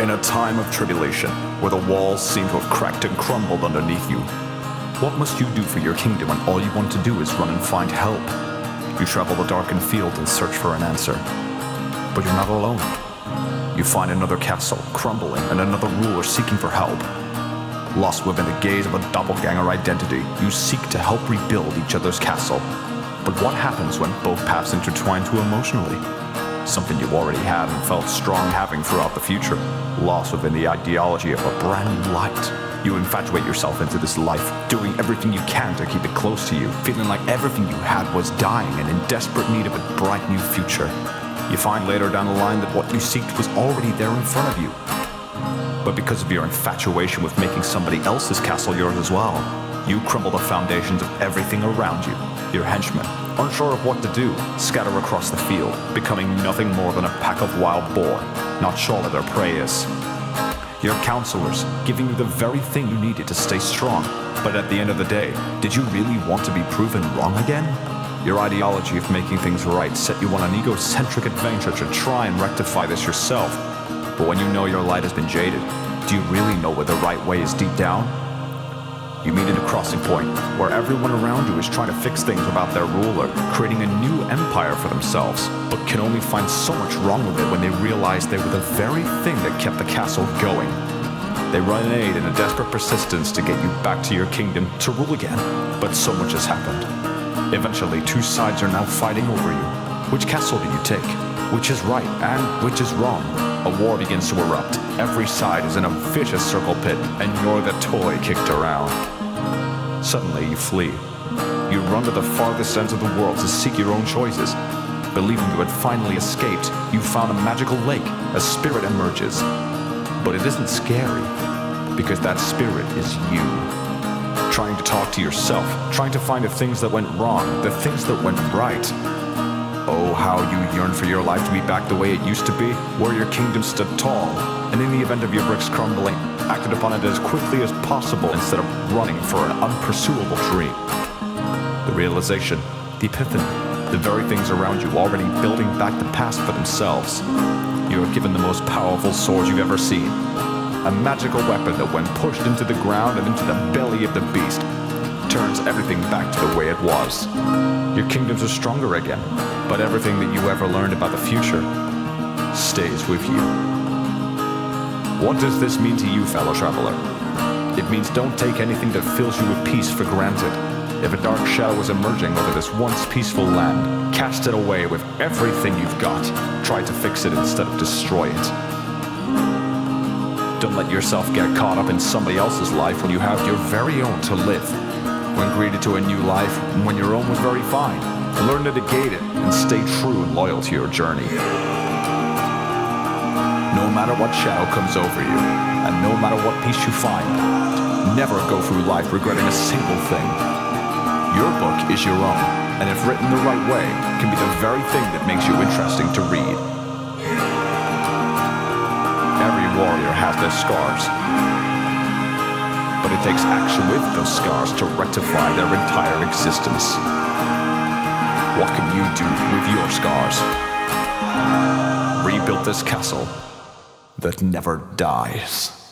In a time of tribulation, where the walls seem to have cracked and crumbled underneath you, what must you do for your kingdom when all you want to do is run and find help? You travel the darkened field and search for an answer. But you're not alone. You find another castle crumbling and another ruler seeking for help. Lost within the gaze of a doppelganger identity, you seek to help rebuild each other's castle. But what happens when both paths intertwine too emotionally? Something you already had and felt strong having throughout the future, lost within the ideology of a brand new light. You infatuate yourself into this life, doing everything you can to keep it close to you, feeling like everything you had was dying and in desperate need of a bright new future. You find later down the line that what you seeked was already there in front of you. But because of your infatuation with making somebody else's castle yours as well, you crumble the foundations of everything around you. Your henchmen, unsure of what to do, scatter across the field, becoming nothing more than a pack of wild boar, not sure where their prey is. Your counselors, giving you the very thing you needed to stay strong, but at the end of the day, did you really want to be proven wrong again? Your ideology of making things right set you on an egocentric adventure to try and rectify this yourself. But when you know your light has been jaded, do you really know where the right way is deep down? You meet at a crossing point where everyone around you is trying to fix things without their ruler, creating a new empire for themselves, but can only find so much wrong with it when they realize they were the very thing that kept the castle going. They run in aid in a desperate persistence to get you back to your kingdom to rule again, but so much has happened. Eventually, two sides are now fighting over you. Which castle do you take? Which is right and which is wrong? A war begins to erupt. Every side is in a vicious circle pit, and you're the toy kicked around. Suddenly, you flee. You run to the farthest ends of the world to seek your own choices. Believing you had finally escaped, you found a magical lake. A spirit emerges. But it isn't scary, because that spirit is you. Trying to talk to yourself, trying to find the things that went wrong, the things that went right. Oh, how you yearn for your life to be back the way it used to be, where your kingdom stood tall, and in the event of your bricks crumbling, acted upon it as quickly as possible instead of running for an unpursuable dream. The realization, the epiphany, the very things around you already building back the past for themselves. You are given the most powerful sword you've ever seen. A magical weapon that when pushed into the ground and into the belly of the beast, turns everything back to the way it was. Your kingdoms are stronger again, but everything that you ever learned about the future stays with you. What does this mean to you, fellow traveler? It means don't take anything that fills you with peace for granted. If a dark shadow is emerging over this once peaceful land, cast it away with everything you've got. Try to fix it instead of destroy it. Don't let yourself get caught up in somebody else's life when you have your very own to live. When greeted to a new life, when your own was very fine, learn to negate it and stay true and loyal to your journey. No matter what shadow comes over you, and no matter what peace you find, never go through life regretting a single thing. Your book is your own, and if written the right way, can be the very thing that makes you interesting to read. Every warrior has their scars, but it takes action with those scars to rectify their entire existence. What can you do with your scars? Rebuild this castle that never dies.